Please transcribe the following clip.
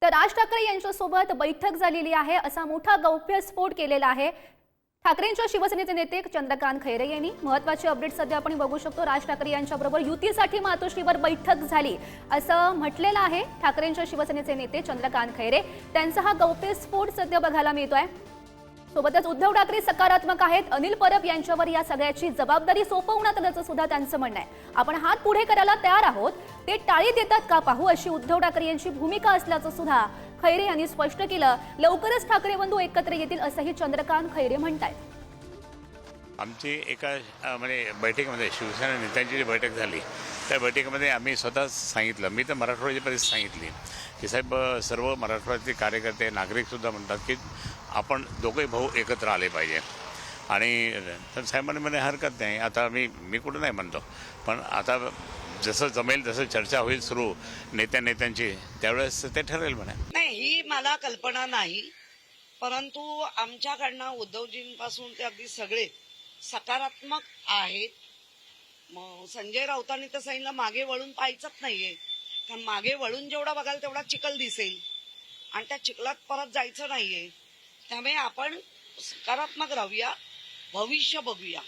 तर राज ठाकरे यांच्यासोबत बैठक झालेली आहे, असा मोठा गौप्यस्फोट केलेला आहे ठाकरेंच्या शिवसेनेचे नेते चंद्रकांत खैरे यांनी। महत्त्वाचे अपडेट सध्या आपण बघू शकतो। राज ठाकरे यांच्याबरोबर युतीसाठी मातोश्रीवर बैठक झाली असं म्हटलेलं आहे ठाकरेंच्या शिवसेनेचे नेते चंद्रकांत खैरे। त्यांचा हा गौप्यस्फोट सध्या बघायला मिळतोय। सोबतच उद्धव ठाकरे सकारात्मक आहेत, अनिल परब यांच्यावर या सगळ्याची जबाबदारी सोपवण्यात आल्याचं सुद्धा त्यांचं म्हणणं आहे। आपण हात पुढे करायला तयार आहोत, ते टाळी देतात का पाहू अशी उद्धव ठाकरे यांची भूमिका असल्याचं सुद्धा खैरे यांनी स्पष्ट केलं। लवकरच ठाकरे बंधू एकत्र येतील असंही चंद्रकांत खैरे म्हणतायत। आमची एका म्हणजे बैठकीमध्ये शिवसेना नेत्यांची जी बैठक झाली त्या बैठकीमध्ये आम्ही स्वतः सांगितलं, मी तर मराठवाड्याची परिस्थिती सांगितली की साहेब सर्व मराठवाड्याचे कार्यकर्ते नागरिकसुद्धा म्हणतात की आपण दोघे भाऊ एकत्र आले पाहिजे। आणि तर साहेबांनी म्हणे हरकत नाही, आता मी कुठं नाही म्हणतो, पण आता जसं जमेल जसं चर्चा होईल सुरू नेत्यांची त्यावेळेस ते ठरेल म्हणे। नाही, ही मला कल्पना नाही, परंतु आमच्याकडनं उद्धवजींपासून ते अगदी सगळे सकारात्मक आहेत। संजय राऊतांनी तर सांगितलं मागे वळून पाहायचंच नाहीये, कारण मागे वळून जेवढा बघाल तेवढा चिखल दिसेल आणि त्या चिखलात परत जायचं नाहीये। त्यामुळे आपण सकारात्मक राहूया, भविष्य बघूया।